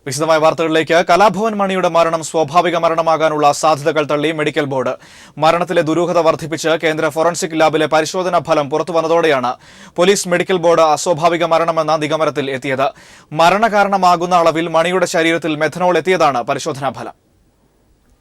വിശദമായ വാർത്തകളിലേക്ക്. കലാഭവൻ മണിയുടെ മരണം സ്വാഭാവിക മരണമാകാനുള്ള സാധ്യതകൾ തള്ളി മെഡിക്കൽ ബോർഡ്. മരണത്തിലെ ദുരൂഹത വർദ്ധിപ്പിച്ച് കേന്ദ്ര ഫോറൻസിക് ലാബിലെ പരിശോധനാ ഫലം പുറത്തുവന്നതോടെയാണ് പോലീസ് മെഡിക്കൽ ബോർഡ് അസ്വാഭാവിക മരണമെന്ന നിഗമനത്തിൽ എത്തിയത്. മരണകാരണമാകുന്ന അളവിൽ മണിയുടെ ശരീരത്തിൽ മെഥനോൾ എത്തിയതാണ് പരിശോധനാ ഫലം.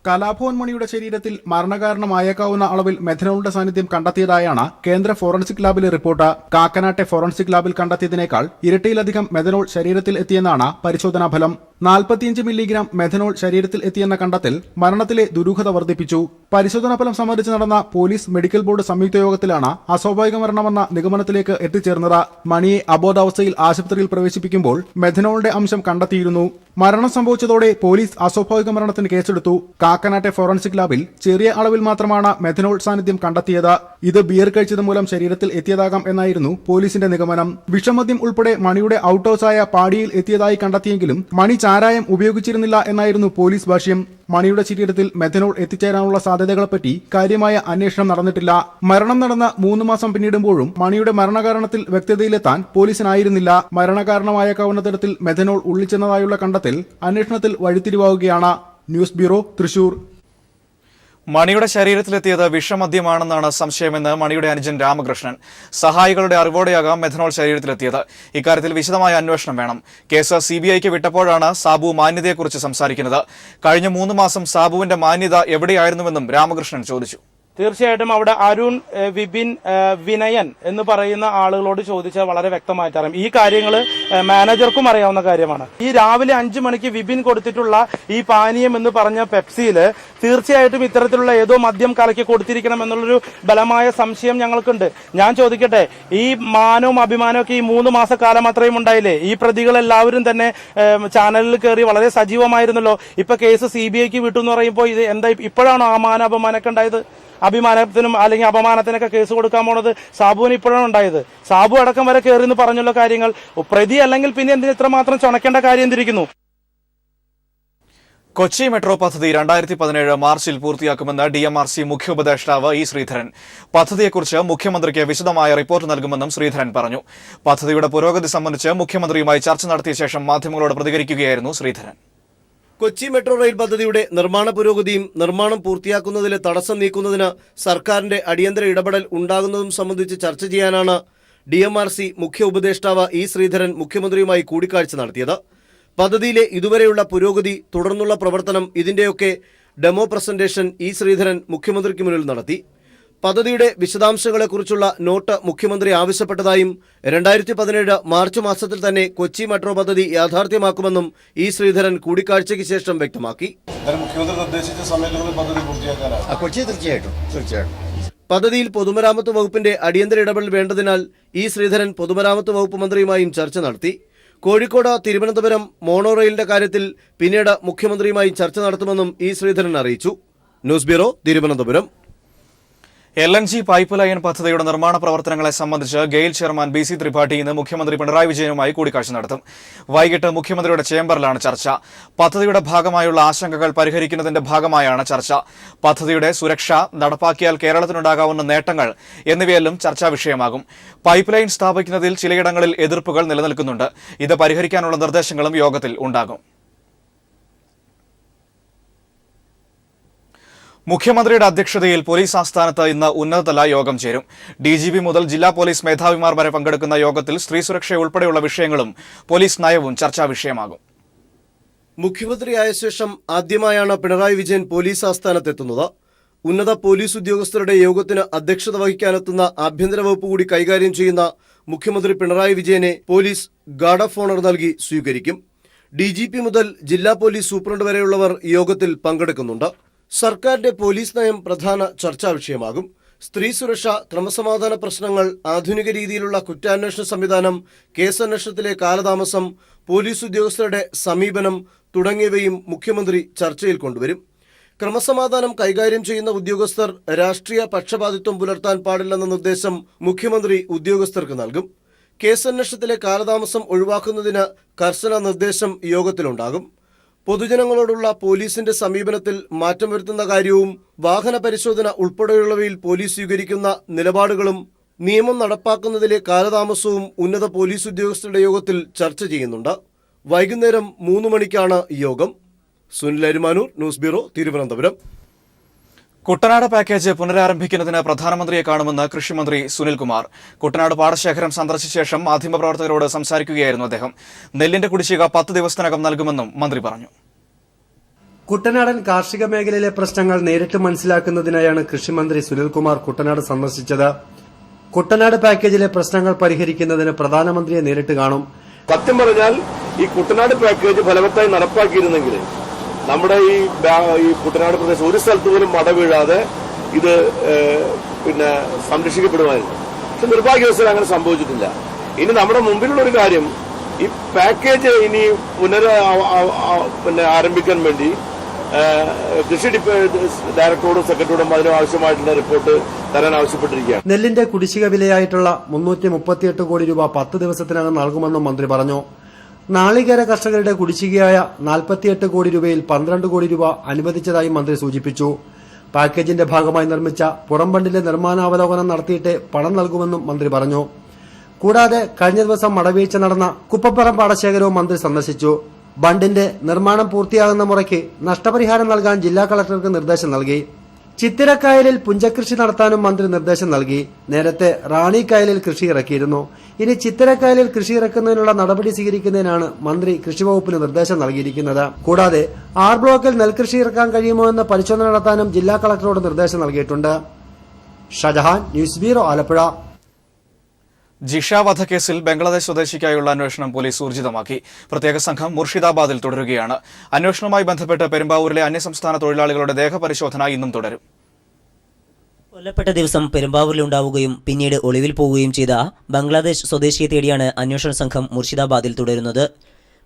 കലാഭവൻ മണിയുടെ ശരീരത്തിൽ മരണകാരണമായേക്കാവുന്ന അളവിൽ മെഥനോളിന്റെ സാന്നിധ്യം കണ്ടെത്തിയതായാണ് കേന്ദ്ര ഫോറൻസിക് ലാബിലെ റിപ്പോർട്ട്. കാക്കനാട്ടെ ഫോറൻസിക് ലാബിൽ കണ്ടെത്തിയതിനേക്കാൾ ഇരട്ടിയിലധികം മെഥനോൾ ശരീരത്തിൽ എത്തിയെന്നാണ് പരിശോധനാ ഫലം. 45 മില്ലിഗ്രാം മെഥനോൾ ശരീരത്തിൽ എത്തിയെന്ന കണ്ടെത്തൽ മരണത്തിലെ ദുരൂഹത വർദ്ധിപ്പിച്ചു. പരിശോധനാ ഫലം സംബന്ധിച്ച് നടന്ന പോലീസ് മെഡിക്കൽ ബോർഡ് സംയുക്ത യോഗത്തിലാണ് അസ്വാഭാവിക മരണമെന്ന നിഗമനത്തിലേക്ക് എത്തിച്ചേർന്നത്. മണിയെ അബോധാവസ്ഥയിൽ ആശുപത്രിയിൽ പ്രവേശിപ്പിക്കുമ്പോൾ മെഥനോളിന്റെ അംശം കണ്ടെത്തിയിരുന്നു. മരണം സംഭവിച്ചതോടെ പോലീസ് അസ്വാഭാവിക മരണത്തിന് കേസെടുത്തു. കാക്കനാട്ടെ ഫോറൻസിക് ലാബിൽ ചെറിയ അളവിൽ മാത്രമാണ് മെഥനോൾ സാന്നിധ്യം കണ്ടെത്തിയത്. ഇത് ബിയർ കഴിച്ചത് മൂലം ശരീരത്തിൽ എത്തിയതാകാം എന്നായിരുന്നു പോലീസിന്റെ നിഗമനം. വിഷമദ്യം ഉൾപ്പെടെ മണിയുടെ ഔട്ട് ഹൌസായ പാടിയിൽ എത്തിയതായി കണ്ടെത്തിയെങ്കിലും മണി ചാരായം ഉപയോഗിച്ചിരുന്നില്ല എന്നായിരുന്നു പോലീസ് ഭാഷ്യം. മണിയുടെ ശരീരത്തിൽ മെഥനോൾ എത്തിച്ചേരാനുള്ള സാധ്യതകളെപ്പറ്റി കാര്യമായ അന്വേഷണം നടന്നിട്ടില്ല. മരണം നടന്ന 3 മാസം പിന്നിടുമ്പോഴും മണിയുടെ മരണകാരണത്തിൽ വ്യക്തതയിലെത്താൻ പോലീസിനായിരുന്നില്ല. മരണകാരണമായേക്കാവുന്ന തരത്തിൽ മെഥനോൾ ഉള്ളിച്ചെന്നതായുള്ള കണ്ടെത്തൽ അന്വേഷണത്തിൽ വഴിത്തിരിവാകുകയാണ്. News bureau, Thrissur. മണിയുടെ ശരീരത്തിലെത്തിയത് വിഷമദ്യമാണെന്നാണ് സംശയമെന്ന് മണിയുടെ അനുജൻ രാമകൃഷ്ണൻ. സഹായികളുടെ അറിവോടെയാകാം മെഥനോൾ ശരീരത്തിലെത്തിയത്. ഇക്കാര്യത്തിൽ വിശദമായ അന്വേഷണം വേണം. കേസ് CBIക്ക് വിട്ടപ്പോഴാണ് സാബു മാന്യതയെക്കുറിച്ച് സംസാരിക്കുന്നത്. കഴിഞ്ഞ 3 മാസം സാബുവിന്റെ മാന്യത എവിടെയായിരുന്നുവെന്നും രാമകൃഷ്ണൻ ചോദിച്ചു. തീർച്ചയായിട്ടും അവിടെ അരുൺ, വിപിൻ, വിനയൻ എന്ന് പറയുന്ന ആളുകളോട് ചോദിച്ചാൽ വളരെ വ്യക്തമായിട്ട് അറിയാം. ഈ കാര്യങ്ങൾ മാനേജർക്കും അറിയാവുന്ന കാര്യമാണ്. ഈ രാവിലെ 5 മണിക്ക് വിപിൻ കൊടുത്തിട്ടുള്ള ഈ പാനീയം എന്ന് പറഞ്ഞ പെപ്സിയിൽ തീർച്ചയായിട്ടും ഇത്തരത്തിലുള്ള ഏതോ മദ്യം കലക്കി കൊടുത്തിരിക്കണം എന്നുള്ളൊരു ബലമായ സംശയം ഞങ്ങൾക്കുണ്ട്. ഞാൻ ചോദിക്കട്ടെ, ഈ മാനവും അഭിമാനവും ഒക്കെ ഈ 3 മാസക്കാലം അത്രയും ഉണ്ടായില്ലേ? ഈ പ്രതികളെല്ലാവരും തന്നെ ചാനലിൽ കയറി വളരെ സജീവമായിരുന്നല്ലോ. ഇപ്പൊ കേസ് CBIക്ക് വിട്ടു എന്ന് പറയുമ്പോൾ ഇത് എന്താ ഇപ്പോഴാണോ ആ അപമാനമൊക്കെ ഉണ്ടായത്? അഭിമാനത്തിനും അല്ലെങ്കിൽ അപമാനത്തിനൊക്കെ കേസ് കൊടുക്കാൻ പോണത് സാബുവിന് ഇപ്പോഴാണ് ഉണ്ടായത്. സാബു അടക്കം വരെ കയറി എന്ന് പറഞ്ഞുള്ള കാര്യങ്ങൾ പ്രതി അല്ലെങ്കിൽ പിന്നെ എന്തിന് ഇത്രമാത്രം ചുണക്കേണ്ട കാര്യം എന്തിരിക്കുന്നു? കൊച്ചി മെട്രോ പദ്ധതി 2017 മാർച്ചിൽ പൂർത്തിയാക്കുമെന്ന് DMRC മുഖ്യ ഉപദേഷ്ടാവ് E. ശ്രീധരൻ. പദ്ധതിയെക്കുറിച്ച് മുഖ്യമന്ത്രിക്ക് വിശദമായ റിപ്പോർട്ട് നൽകുമെന്നും ശ്രീധരൻ പറഞ്ഞു. പദ്ധതിയുടെ പുരോഗതി സംബന്ധിച്ച് മുഖ്യമന്ത്രിയുമായി ചർച്ച നടത്തിയ ശേഷം മാധ്യമങ്ങളോട് പ്രതികരിക്കുകയായിരുന്നു ശ്രീധരൻ. കൊച്ചി മെട്രോ റെയിൽ പദ്ധതിയുടെ നിർമ്മാണ പുരോഗതിയും നിർമ്മാണം പൂർത്തിയാക്കുന്നതിലെ തടസ്സം നീക്കുന്നതിന് സർക്കാരിന്റെ അടിയന്തര ഇടപെടൽ ഉണ്ടാകുന്നതും സംബന്ധിച്ച് ചർച്ച ചെയ്യാനാണ് DMRC മുഖ്യ ഉപദേഷ്ടാവ് E. ശ്രീധരൻ മുഖ്യമന്ത്രിയുമായി കൂടിക്കാഴ്ച നടത്തിയത്. പദ്ധതിയിലെ ഇതുവരെയുള്ള പുരോഗതി, തുടർന്നുള്ള പ്രവർത്തനം, ഇതിന്റെയൊക്കെ ഡെമോ പ്രസന്റേഷൻ E. ശ്രീധരൻ മുഖ്യമന്ത്രിക്ക് മുന്നിൽ നടത്തി. പദ്ധതിയുടെ വിശദാംശങ്ങളെക്കുറിച്ചുള്ള നോട്ട് മുഖ്യമന്ത്രി ആവശ്യപ്പെട്ടതായും 2017 മാർച്ച് മാസത്തിൽ തന്നെ കൊച്ചി മെട്രോ പദ്ധതി യാഥാർത്ഥ്യമാക്കുമെന്നും E. ശ്രീധരൻ കൂടിക്കാഴ്ചയ്ക്ക് ശേഷം വ്യക്തമാക്കി. മുഖ്യമന്ത്രി നിർദ്ദേശിച്ച സമയത്തുള്ള പദ്ധതി തീർച്ചയായിട്ടും പദ്ധതിയിൽ പൊതുമരാമത്ത് വകുപ്പിന്റെ അടിയന്തര ഇടപെടൽ വേണ്ടതിനാൽ E. ശ്രീധരൻ പൊതുമരാമത്ത് വകുപ്പ് മന്ത്രിയുമായും ചർച്ച നടത്തി. കോഴിക്കോട് തിരുവനന്തപുരം മോണോ റെയിലിന്റെ കാര്യത്തിൽ പിന്നീട് മുഖ്യമന്ത്രിയുമായി ചർച്ച നടത്തുമെന്നും E. ശ്രീധരൻ അറിയിച്ചു. News bureau, Thiruvananthapuram. LNG pipe line പദ്ധതിയുടെ നിർമ്മാണ പ്രവർത്തനങ്ങളെ സംബന്ധിച്ച് ഗെയിൽ ചെയർമാൻ BC ത്രിപാഠി ഇന്ന് മുഖ്യമന്ത്രി പിണറായി വിജയനുമായി കൂടിക്കാഴ്ച നടത്തും. വൈകിട്ട് മുഖ്യമന്ത്രിയുടെ ചേംബറിലാണ് ചർച്ച. പദ്ധതിയുടെ ഭാഗമായുള്ള ആശങ്കകൾ പരിഹരിക്കുന്നതിന്റെ ഭാഗമായാണ് ചർച്ച. പദ്ധതിയുടെ സുരക്ഷ, നടപ്പാക്കിയാൽ കേരളത്തിനുണ്ടാകാവുന്ന നേട്ടങ്ങൾ എന്നിവയെല്ലാം ചർച്ചാ വിഷയമാകും. പൈപ്പ് ലൈൻ സ്ഥാപിക്കുന്നതിൽ ചിലയിടങ്ങളിൽ എതിർപ്പുകൾ നിലനിൽക്കുന്നുണ്ട്. ഇത് പരിഹരിക്കാനുള്ള നിർദ്ദേശങ്ങളും യോഗത്തിൽ ഉണ്ടാകും. മുഖ്യമന്ത്രിയുടെ അധ്യക്ഷതയിൽ പോലീസ് ആസ്ഥാനത്ത് ഇന്ന് ഉന്നതതല യോഗം ചേരും. DGP മുതൽ ജില്ലാ പോലീസ് മേധാവിമാർ വരെ പങ്കെടുക്കുന്ന യോഗത്തിൽ സ്ത്രീ സുരക്ഷ ഉൾപ്പെടെയുള്ള വിഷയങ്ങളും പോലീസ് നയവും ചർച്ചാ വിഷയമാകും. മുഖ്യമന്ത്രിയായ ശേഷം ആദ്യമായാണ് പിണറായി വിജയൻ പോലീസ് ആസ്ഥാനത്തെത്തുന്നത്. ഉന്നത പോലീസ് ഉദ്യോഗസ്ഥരുടെ യോഗത്തിന് അധ്യക്ഷത വഹിക്കാനെത്തുന്ന ആഭ്യന്തര വകുപ്പ് കൂടി കൈകാര്യം ചെയ്യുന്ന മുഖ്യമന്ത്രി പിണറായി വിജയനെ പോലീസ് ഗാർഡ് ഓഫ് ഓണർ നൽകി സ്വീകരിക്കും. DGP മുതൽ ജില്ലാ പോലീസ് സൂപ്രണ്ട് വരെയുള്ളവർ യോഗത്തിൽ പങ്കെടുക്കുന്നുണ്ട്. സർക്കാരിന്റെ പോലീസ് നയം പ്രധാന ചർച്ചാ വിഷയമാകും. സ്ത്രീ സുരക്ഷ, ക്രമസമാധാന പ്രശ്നങ്ങൾ, ആധുനിക രീതിയിലുള്ള കുറ്റാന്വേഷണ സംവിധാനം, കേസന്വേഷണത്തിലെ കാലതാമസം, പോലീസ് ഉദ്യോഗസ്ഥരുടെ സമീപനം തുടങ്ങിയവയും മുഖ്യമന്ത്രി ചർച്ചയിൽ കൊണ്ടുവരും. ക്രമസമാധാനം കൈകാര്യം ചെയ്യുന്ന ഉദ്യോഗസ്ഥർ രാഷ്ട്രീയ പക്ഷപാതിത്വം പുലർത്താൻ പാടില്ലെന്ന നിർദ്ദേശം മുഖ്യമന്ത്രി ഉദ്യോഗസ്ഥർക്ക് നൽകും. കേസന്വേഷണത്തിലെ കാലതാമസം ഒഴിവാക്കുന്നതിന് കർശന നിർദ്ദേശം യോഗത്തിലുണ്ടാകും. പൊതുജനങ്ങളോടുള്ള പോലീസിന്റെ സമീപനത്തിൽ മാറ്റം വരുത്തുന്ന കാര്യവും വാഹന പരിശോധന ഉൾപ്പെടെയുള്ളവയിൽ പോലീസ് സ്വീകരിക്കുന്ന നിലപാടുകളും നിയമം നടപ്പാക്കുന്നതിലെ കാലതാമസവും ഉന്നത പോലീസ് ഉദ്യോഗസ്ഥരുടെ യോഗത്തിൽ ചർച്ച ചെയ്യുന്നുണ്ട്. വൈകുന്നേരം 3 മണിക്കാണ് യോഗം. Sunil Arimanoor, news bureau, Thiruvananthapuram. Kuttanad package പുനരാരംഭിക്കുന്നതിന് പ്രധാനമന്ത്രിയെ കാണുമെന്ന് കൃഷിമന്ത്രി സുനിൽകുമാർ. കുട്ടനാട് പാടശേഖരം സന്ദർശിച്ച ശേഷം മാധ്യമപ്രവർത്തകരോട് സംസാരിക്കുകയായിരുന്നു അദ്ദേഹം. നെല്ലിന്റെ കുടിശ്ശിക 10 ദിവസത്തിനകം നൽകുമെന്നും മന്ത്രി പറഞ്ഞു. കുട്ടനാടൻ കാർഷിക മേഖലയിലെ പ്രശ്നങ്ങൾ നേരിട്ട് മനസ്സിലാക്കുന്നതിനായാണ് കൃഷിമന്ത്രി സുനിൽകുമാർ കുട്ടനാട് സന്ദർശിച്ചത്. കുട്ടനാട് പാക്കേജിലെ പ്രശ്നങ്ങൾ പരിഹരിക്കുന്നതിന് പ്രധാനമന്ത്രിയെ നേരിട്ട് കാണും. സത്യം പറഞ്ഞാൽ ഈ കുട്ടനാട് പാക്കേജ് ഫലവത്തായി നടപ്പാക്കിയിരുന്നെങ്കിൽ നമ്മുടെ ഈ കുട്ടനാട് പ്രദേശം ഒരു സ്ഥലത്ത് പോലും മട വീഴാതെ ഇത് സംരക്ഷിക്കപ്പെടുമായിരുന്നു. പക്ഷെ നിർഭാഗ്യവശാൽ അങ്ങനെ സംഭവിച്ചിട്ടില്ല. ഇനി നമ്മുടെ മുമ്പിലുള്ള ഒരു കാര്യം, ഈ പാക്കേജ് ഇനി ആരംഭിക്കാൻ വേണ്ടി കൃഷി ഡയറക്ടറോടും സെക്രട്ടറിയോടും അതിന് ആവശ്യമായിട്ടുള്ള റിപ്പോർട്ട് തരാൻ ആവശ്യപ്പെട്ടിരിക്കുകയാണ്. നെല്ലിന്റെ കുടിശ്ശിക വിലയായിട്ടുള്ള 338 കോടി രൂപ 10 ദിവസത്തിനകം നൽകുമെന്നും മന്ത്രി പറഞ്ഞു. നാളികേര കർഷകരുടെ കുടിശ്ശികയായ 48 കോടി രൂപയിൽ 12 കോടി രൂപ അനുവദിച്ചതായി മന്ത്രി സൂചിപ്പിച്ചു. പാക്കേജിന്റെ ഭാഗമായി നിർമ്മിച്ച പുറംബണ്ടിന്റെ നിർമ്മാണാവലോകനം നടത്തിയിട്ട് പണം നൽകുമെന്നും മന്ത്രി പറഞ്ഞു. കൂടാതെ കഴിഞ്ഞ ദിവസം മടവീഴ്ച നടന്ന കുപ്പപ്പുറം പാടശേഖരവും മന്ത്രി സന്ദർശിച്ചു. ബണ്ടിന്റെ നിർമ്മാണം പൂർത്തിയാകുന്ന മുറയ്ക്ക് നഷ്ടപരിഹാരം നൽകാൻ ജില്ലാ കളക്ടർക്ക് നിർദ്ദേശം നൽകി. ചിത്തിരക്കായലിൽ പുഞ്ചകൃഷി നടത്താനും മന്ത്രി നിർദ്ദേശം നൽകി. നേരത്തെ റാണിക്കായലിൽ കൃഷി ഇറക്കിയിരുന്നു. ഇനി ചിത്തിരക്കായലിൽ കൃഷി ഇറക്കുന്നതിനുള്ള നടപടി സ്വീകരിക്കുന്നതിനാണ് മന്ത്രി കൃഷിവകുപ്പിന് നിർദ്ദേശം നൽകിയിരിക്കുന്നത്. കൂടാതെ R ബ്ലോക്കിൽ നെൽകൃഷി ഇറക്കാൻ കഴിയുമോ എന്ന് പരിശോധന നടത്താനും ജില്ലാ കളക്ടറോട് നിർദ്ദേശം നൽകിയിട്ടുണ്ട്. Shajahan, news bureau, Alappuzha. ജിഷ വധക്കേസിൽ ബംഗ്ലാദേശ് സ്വദേശിക്കായുള്ള അന്വേഷണം പോലീസ് ഊർജിതമാക്കി. പ്രത്യേക സംഘം മുർഷിദാബാദിൽ തുടരുകയാണ്. അന്വേഷണവുമായി ബന്ധപ്പെട്ട് പെരുമ്പാവൂരിലെ അന്യസംസ്ഥാന തൊഴിലാളികളുടെ ദേഹപരിശോധന ഇന്നും തുടരും. കൊല്ലപ്പെട്ട ദിവസം പെരുമ്പാവൂരിലുണ്ടാവുകയും പിന്നീട് ഒളിവിൽ പോവുകയും ചെയ്ത ബംഗ്ലാദേശ് സ്വദേശിയെ തേടിയാണ് അന്വേഷണ സംഘം മുർഷിദാബാദിൽ തുടരുന്നത്.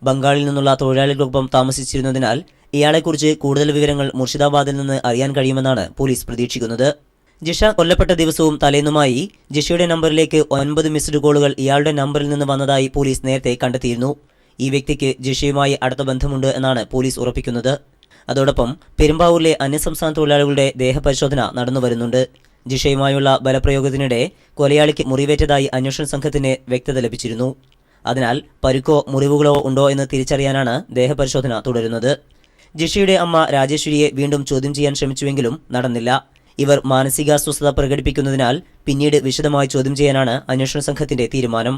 ബംഗാളിൽ നിന്നുള്ള തൊഴിലാളികൾക്കൊപ്പം താമസിച്ചിരുന്നതിനാൽ ഇയാളെക്കുറിച്ച് കൂടുതൽ വിവരങ്ങൾ മുർഷിദാബാദിൽ നിന്ന് അറിയാൻ കഴിയുമെന്നാണ് പോലീസ് പ്രതീക്ഷിക്കുന്നത്. ജിഷ കൊല്ലപ്പെട്ട ദിവസവും തലേന്നുമായി ജിഷയുടെ നമ്പറിലേക്ക് 9 മിസ്ഡ് കോളുകൾ ഇയാളുടെ നമ്പറിൽ നിന്ന് വന്നതായി പോലീസ് നേരത്തെ കണ്ടെത്തിയിരുന്നു. ഈ വ്യക്തിക്ക് ജിഷയുമായി അടുത്ത ബന്ധമുണ്ട് എന്നാണ് പോലീസ് ഉറപ്പിക്കുന്നത്. അതോടൊപ്പം പെരുമ്പാവൂരിലെ അന്യസംസ്ഥാന തൊഴിലാളികളുടെ ദേഹപരിശോധന നടന്നുവരുന്നുണ്ട്. ജിഷയുമായുള്ള ബലപ്രയോഗത്തിനിടെ കൊലയാളിക്ക് മുറിവേറ്റതായി അന്വേഷണ സംഘത്തിന് വ്യക്തത ലഭിച്ചിരുന്നു. അതിനാൽ പരുക്കോ മുറിവുകളോ ഉണ്ടോ എന്ന് തിരിച്ചറിയാനാണ് ദേഹപരിശോധന തുടരുന്നത്. ജിഷയുടെ അമ്മ രാജേശ്വരിയെ വീണ്ടും ചോദ്യം ചെയ്യാൻ ശ്രമിച്ചുവെങ്കിലും നടന്നില്ല. ഇവർ മാനസികാസ്വസ്ഥത പ്രകടിപ്പിക്കുന്നതിനാൽ പിന്നീട് വിശദമായി ചോദ്യം ചെയ്യാനാണ് അന്വേഷണ സംഘത്തിന്റെ തീരുമാനം.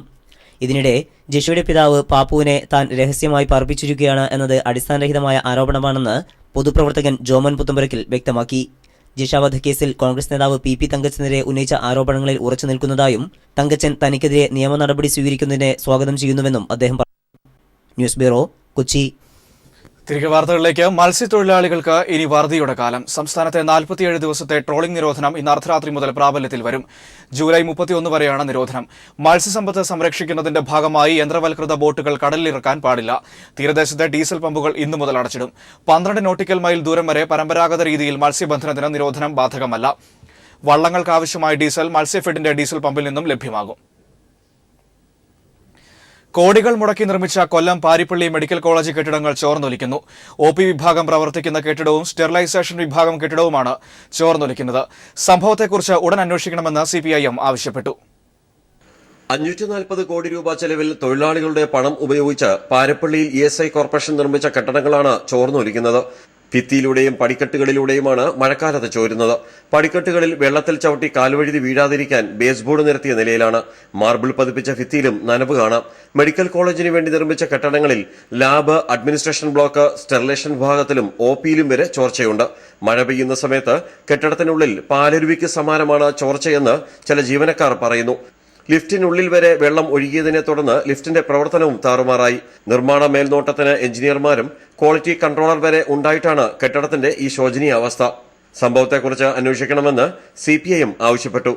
ഇതിനിടെ ജിഷയുടെ പിതാവ് പാപ്പുവിനെ താൻ രഹസ്യമായി പാർപ്പിച്ചിരിക്കുകയാണ് എന്നത് അടിസ്ഥാനരഹിതമായ ആരോപണമാണെന്ന് പൊതുപ്രവർത്തകൻ ജോമൻ പുത്തമ്പരക്കിൽ വ്യക്തമാക്കി. ജിഷ വധക്കേസിൽ കോൺഗ്രസ് നേതാവ് PP തങ്കച്ചനെതിരെ ഉന്നയിച്ച ആരോപണങ്ങളിൽ ഉറച്ചു നിൽക്കുന്നതായും തങ്കച്ചൻ തനിക്കെതിരെ നിയമ നടപടി സ്വീകരിക്കുന്നതിനെ സ്വാഗതം ചെയ്യുന്നുവെന്നും അദ്ദേഹം പറഞ്ഞു. News bureau, Kochi. തിരികെ വാർത്തകളിലേക്ക്. മത്സ്യത്തൊഴിലാളികൾക്ക് ഇനി വറുതിയുടെ കാലം. സംസ്ഥാനത്തെ 47 ദിവസത്തെ ട്രോളിംഗ് നിരോധനം ഇന്ന് അർദ്ധരാത്രി മുതൽ പ്രാബല്യത്തിൽ വരും. ജൂലൈ 31 വരെയാണ് നിരോധനം. മത്സ്യസമ്പത്ത് സംരക്ഷിക്കുന്നതിന്റെ ഭാഗമായി യന്ത്രവൽകൃത ബോട്ടുകൾ കടലിലിറക്കാൻ പാടില്ല. തീരദേശത്തെ ഡീസൽ പമ്പുകൾ ഇന്നു മുതൽ അടച്ചിടും. 12 നോട്ടിക്കൽ മൈൽ ദൂരം വരെ പരമ്പരാഗത രീതിയിൽ മത്സ്യബന്ധനത്തിന് നിരോധനം ബാധകമല്ല. വള്ളങ്ങൾക്കാവശ്യമായ ഡീസൽ മത്സ്യഫെഡിന്റെ ഡീസൽ പമ്പിൽ നിന്നും ലഭ്യമാകും. കോടികൾ മുടക്കി നിർമ്മിച്ച കൊല്ലം പാരിപ്പള്ളി മെഡിക്കൽ കോളേജ് കെട്ടിടങ്ങൾ ചോർന്നൊലിക്കുന്നു. OP വിഭാഗം പ്രവർത്തിക്കുന്ന കെട്ടിടവും സ്റ്റെറിലൈസേഷൻ വിഭാഗം കെട്ടിടവുമാണ് ചോർന്നൊലിക്കുന്നത്. സംഭവത്തെക്കുറിച്ച് ഉടൻ അന്വേഷിക്കണമെന്ന് CPIM ആവശ്യപ്പെട്ടു. 540 കോടി രൂപ ചെലവിൽ തൊഴിലാളികളുടെ പണം ഉപയോഗിച്ച് പാരിപ്പള്ളിയിൽ ESI കോർപ്പറേഷൻ നിർമ്മിച്ച കെട്ടിടങ്ങളാണ് ചോർന്നൊലിക്കുന്നത്. ഭിത്തിയിലൂടെയും പടിക്കെട്ടുകളിലൂടെയുമാണ് മഴക്കാലത്ത് ചോരുന്നത്. പടിക്കെട്ടുകളിൽ വെള്ളത്തിൽ ചവിട്ടി കാൽവഴുതി വീഴാതിരിക്കാൻ ബേസ് ബോർഡ് നിരത്തിയ നിലയിലാണ്. മാർബിൾ പതിപ്പിച്ച ഭിത്തിയിലും നനവ് കാണാം. മെഡിക്കൽ കോളേജിന് വേണ്ടി നിർമ്മിച്ച കെട്ടിടങ്ങളിൽ ലാബ്, അഡ്മിനിസ്ട്രേഷൻ ബ്ലോക്ക്, സ്റ്റെറിലേഷൻ വിഭാഗത്തിലും OPയിലും വരെ ചോർച്ചയുണ്ട്. മഴ പെയ്യുന്ന സമയത്ത് കെട്ടിടത്തിനുള്ളിൽ പാലരുവിക്ക് സമാനമാണ് ചോർച്ചയെന്ന് ചില ജീവനക്കാർ പറയുന്നു. ലിഫ്റ്റിനുള്ളിൽ വരെ വെള്ളം ഒഴുകിയതിനെ തുടർന്ന് ലിഫ്റ്റിന്റെ പ്രവർത്തനവും താറുമാറായി. നിർമ്മാണ മേൽനോട്ടത്തിന് എഞ്ചിനീയർമാരും ക്വാളിറ്റി കൺട്രോളർ വരെ ഉണ്ടായിട്ടാണ് കെട്ടിടത്തിന്റെ ഈ ശോചനീയ അവസ്ഥ. സംഭവത്തെക്കുറിച്ച് അന്വേഷിക്കണമെന്ന് CPIM ആവശ്യപ്പെട്ടു.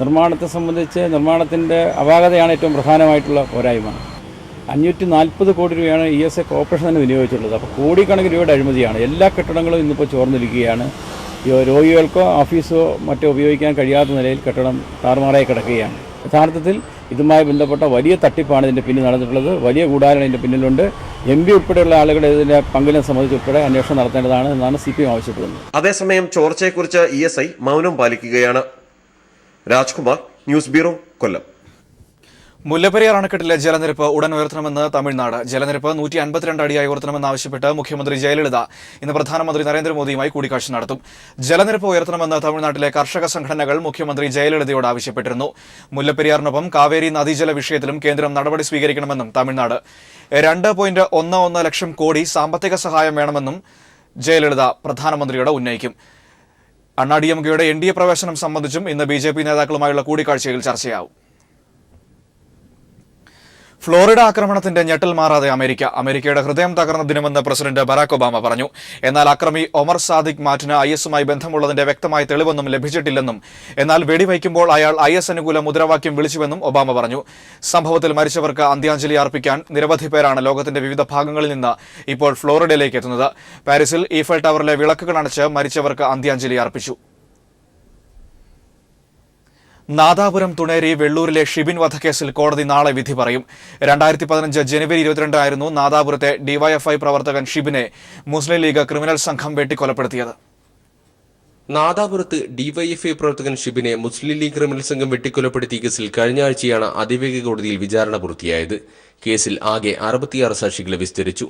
നിർമ്മാണത്തെ സംബന്ധിച്ച് നിർമ്മാണത്തിന്റെ അപാകതയാണ് ഏറ്റവും പ്രധാനമായിട്ടുള്ള പോരായ്മ. 540 കോടി രൂപയാണ് ESI കോർപ്പറേഷൻ തന്നെ വിനിയോഗിച്ചിട്ടുള്ളത്. അപ്പോൾ കോടിക്കണക്കിന് രൂപയുടെ അഴിമതിയാണ്. എല്ലാ കെട്ടിടങ്ങളും ഇന്നിപ്പോൾ ചോർന്നിരിക്കുകയാണ്. രോഗികൾക്കോ ഓഫീസോ മറ്റോ ഉപയോഗിക്കാൻ കഴിയാത്ത നിലയിൽ കെട്ടിടം താറുമാറായി കിടക്കുകയാണ്. യഥാർത്ഥത്തിൽ ഇതുമായി ബന്ധപ്പെട്ട വലിയ തട്ടിപ്പാണ് ഇതിന്റെ പിന്നിൽ നടന്നിട്ടുള്ളത്. വലിയ ഗൂഢാലോചന ഇതിന്റെ പിന്നിലുണ്ട്. MP ഉൾപ്പെടെയുള്ള ആളുകളുടെ ഇതിന്റെ പങ്കിനെ സംബന്ധിച്ചുൾപ്പെടെ അന്വേഷണം നടത്തേണ്ടതാണ് എന്നാണ് CPIM ആവശ്യപ്പെടുന്നത്. അതേസമയം ചോർച്ചയെക്കുറിച്ച് ESI മൗനം പാലിക്കുകയാണ്. രാജ്കുമാർ, ന്യൂസ് ബ്യൂറോ, കൊല്ലം. മുല്ലപ്പെരിയാർ അണക്കെട്ടിലെ ജലനിരപ്പ് ഉടൻ ഉയർത്തണമെന്ന് തമിഴ്നാട്. ജലനിരപ്പ് 152 അടിയായി ഉയർത്തണമെന്നാവശ്യപ്പെട്ട് മുഖ്യമന്ത്രി ജയലളിത ഇന്ന് പ്രധാനമന്ത്രി നരേന്ദ്രമോദിയുമായി കൂടിക്കാഴ്ച നടത്തും. ജലനിരപ്പ് ഉയർത്തണമെന്ന് തമിഴ്നാട്ടിലെ കർഷക സംഘടനകൾ മുഖ്യമന്ത്രി ജയലളിതയോട് ആവശ്യപ്പെട്ടിരുന്നു. മുല്ലപ്പെരിയാറിനൊപ്പം കാവേരി നദീജല വിഷയത്തിലും കേന്ദ്രം നടപടി സ്വീകരിക്കണമെന്നും തമിഴ്നാട്. 2.11 ലക്ഷം കോടി സാമ്പത്തിക സഹായം വേണമെന്നും ജയലളിത പ്രധാനമന്ത്രിയോട് ഉന്നയിക്കും. അണ്ണാഡിഎംകെയുടെ NDA പ്രവേശനം സംബന്ധിച്ചും ഇന്ന് BJP നേതാക്കളുമായുള്ള കൂടിക്കാഴ്ചയിൽ ചർച്ചയാവും. ഫ്ലോറിഡ ആക്രമണത്തിന്റെ ഞെട്ടൽ മാറാതെ അമേരിക്കയുടെ ഹൃദയം തകർന്ന ദിനമെന്ന് പ്രസിഡന്റ് ബരാക് ഒബാമ പറഞ്ഞു. എന്നാൽ അക്രമി ഒമർ സാദിഖ് മാറ്റിന് IS-മായി ബന്ധമുള്ളതിന്റെ വ്യക്തമായ തെളിവൊന്നും ലഭിച്ചിട്ടില്ലെന്നും എന്നാൽ വെടിവയ്ക്കുമ്പോൾ അയാൾ IS അനുകൂല മുദ്രാവാക്യം വിളിച്ചുവെന്നും ഒബാമ പറഞ്ഞു. സംഭവത്തിൽ മരിച്ചവർക്ക് അന്ത്യാഞ്ജലി അർപ്പിക്കാൻ നിരവധി പേരാണ് ലോകത്തിന്റെ വിവിധ ഭാഗങ്ങളിൽ നിന്ന് ഇപ്പോൾ ഫ്ലോറിഡയിലേക്ക് എത്തുന്നത്. പാരീസിൽ ഈഫൽ ടവറിലെ വിളക്കുകൾ അണച്ച് മരിച്ചവർക്ക് അന്ത്യാഞ്ജലി അർപ്പിച്ചു. നാദാപുരം തുണേരി വെള്ളൂരിലെ ഷിബിൻ വധക്കേസിൽ കോടതി നാളെ വിധി പറയും. 2015 ജനുവരി 22 ആയിരുന്നു നാദാപുരത്തെ DYFI പ്രവർത്തകൻ ഷിബിനെ മുസ്ലിം ലീഗ് ക്രിമിനൽ സംഘം വെട്ടിക്കൊലപ്പെടുത്തിയത്. നാദാപുരത്ത് DYFI പ്രവർത്തകൻ ഷിബിനെ മുസ്ലിം ലീഗ് ക്രിമിനൽ സംഘം വെട്ടിക്കൊലപ്പെടുത്തിയ കേസിൽ കഴിഞ്ഞ ആഴ്ചയാണ് അതിവേഗ കോടതിയിൽ വിചാരണ പൂർത്തിയായത്. കേസിൽ ആകെ 66 സാക്ഷികളെ വിസ്തരിച്ചു.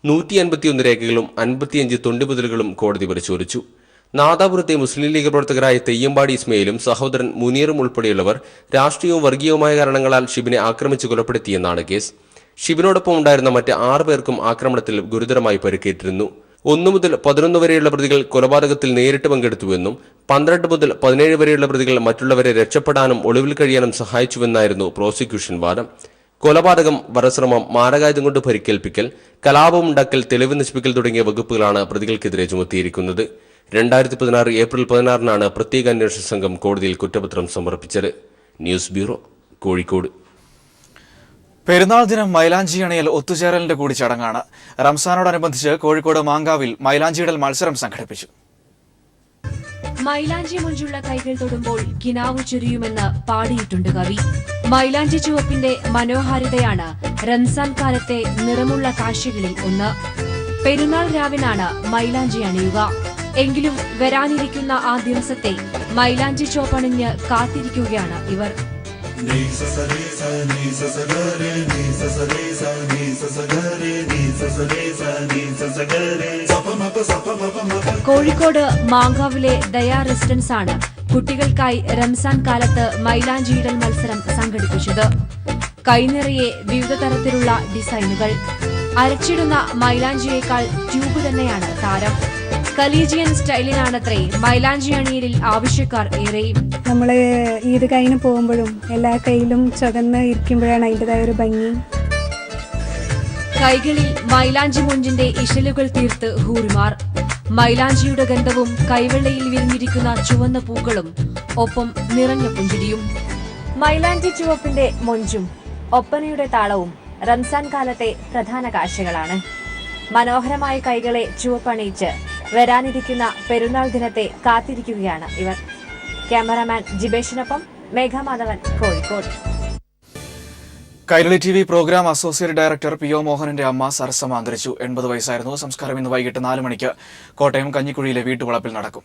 151 രേഖകളും 55 തൊണ്ടിമുതലുകളും കോടതി പരിശോധിച്ചു. നാദാപുരത്തെ മുസ്ലിം ലീഗ് പ്രവർത്തകരായ തെയ്യമ്പാടി ഇസ്മയിലും സഹോദരൻ മുനീറും ഉൾപ്പെടെയുള്ളവർ രാഷ്ട്രീയവും വർഗീയവുമായ കാരണങ്ങളാൽ ഷിബിനെ ആക്രമിച്ച് കൊലപ്പെടുത്തിയെന്നാണ് കേസ്. ഷിബിനോടൊപ്പം ഉണ്ടായിരുന്ന മറ്റ് 6 പേർക്കും ആക്രമണത്തിൽ ഗുരുതരമായി പരിക്കേറ്റിരുന്നു. 1 മുതൽ 11 വരെയുള്ള പ്രതികൾ കൊലപാതകത്തിൽ നേരിട്ട് പങ്കെടുത്തുവെന്നും 12 മുതൽ 17 വരെയുള്ള പ്രതികൾ മറ്റുള്ളവരെ രക്ഷപ്പെടാനും ഒളിവിൽ കഴിയാനും സഹായിച്ചുവെന്നായിരുന്നു പ്രോസിക്യൂഷൻ വാദം. കൊലപാതകം, വധശ്രമം, മാരകായുധം കൊണ്ട് പരിക്കേൽപ്പിക്കൽ, കലാപമുണ്ടാക്കൽ, തെളിവ് നശിപ്പിക്കൽ തുടങ്ങിയ വകുപ്പുകളാണ് പ്രതികൾക്കെതിരെ ചുമത്തിയിരിക്കുന്നത്. 2016 ഏപ്രിൽ 16 പ്രത്യേക അന്വേഷണ സംഘം കോടതിയിൽ കുറ്റപത്രം സമർപ്പിച്ചത്. News bureau, Kozhikode. പെരുന്നാൾ ദിനം മൈലാഞ്ചി അണിയൽ ഒത്തുചേരലിന്റെ കൂടി ചടങ്ങാണ്. റംസാനോടനുബന്ധിച്ച് കോഴിക്കോട് മാങ്കാവിൽ മൈലാഞ്ചിയിടൽ മത്സരം സംഘടിപ്പിച്ചു. മൈലാഞ്ചി മുഞ്ചുള്ള കൈകൾ തൊടുമ്പോൾ കിനാവു ചൊരിയുമെന്ന് പാടിയിട്ടുണ്ട് കവി. മൈലാഞ്ചി ചുവപ്പിന്റെ മനോഹാരിതയാണ് റംസാൻ കാലത്തെ നിറമുള്ള കാഴ്ചകളിൽ ഒന്ന്. പെരുന്നാൾ രാവിനാണ് മൈലാഞ്ചി അണിയുക. എങ്കിലും വരാനിരിക്കുന്ന ആ ദിവസത്തെ മൈലാഞ്ചി ചോപ്പണിഞ്ഞ് കാത്തിരിക്കുകയാണ് ഇവർ. കോഴിക്കോട് മാങ്കാവിലെ ദയാ റെസിഡൻസ് ആണ് കുട്ടികൾക്കായി റംസാൻ കാലത്ത് മൈലാഞ്ചിയിടൽ മത്സരം സംഘടിപ്പിച്ചത്. കൈനിറയെ വിവിധ തരത്തിലുള്ള ഡിസൈനുകൾ. അരച്ചിടുന്ന മൈലാഞ്ചിയേക്കാൾ ട്യൂബ് തന്നെയാണ് താരം. കലീജിയൻ സ്റ്റൈലിനാണത്രേ മൈലാഞ്ചി അണിയലിൽ ആവശ്യക്കാർ ഏറെയും. നമ്മള് ഈദ് കഴിഞ്ഞ് പോകുമ്പോഴും എല്ലാ കൈയിലും ചുവന്ന് ഇരിക്കുമ്പോഴാണ് അതിൻ്റെതായ ഒരു ഭംഗി. കൈകളിൽ മൈലാഞ്ചി മുഞ്ചിന്റെ ഇശലുകൾ തീർത്ത് ഹൂറിമാർ. മൈലാഞ്ചിയുടെ ഗന്ധവും കൈവെള്ളയിൽ വിരിഞ്ഞിരിക്കുന്ന ചുവന്ന പൂക്കളും ഒപ്പം നിറഞ്ഞ പുഞ്ചിരിയും. മൈലാഞ്ചി ചുവപ്പിന്റെ മൊഞ്ചും ഒപ്പനയുടെ താളവും റംസാൻ കാലത്തെ പ്രധാന കാഴ്ചകളാണ്. മനോഹരമായ കൈകളെ ചുവപ്പണിയിച്ച് വരാനിരിക്കുന്ന പെരുന്നാൾ ദിനത്തെ കാത്തിരിക്കുകയാണ് ഇവർ. ക്യാമറാമാൻ ജിബേഷിനൊപ്പം Megha Madhavan, Kozhikode. Kairali TV programme associate director PO മോഹനന്റെ അമ്മ സരസമ്മ അന്തരിച്ചു. 80 വയസ്സായിരുന്നു. സംസ്കാരം ഇന്ന് വൈകിട്ട് 4 മണിക്ക് കോട്ടയം കഞ്ഞിക്കുഴിയിലെ വീട്ടുവളപ്പിൽ നടക്കും.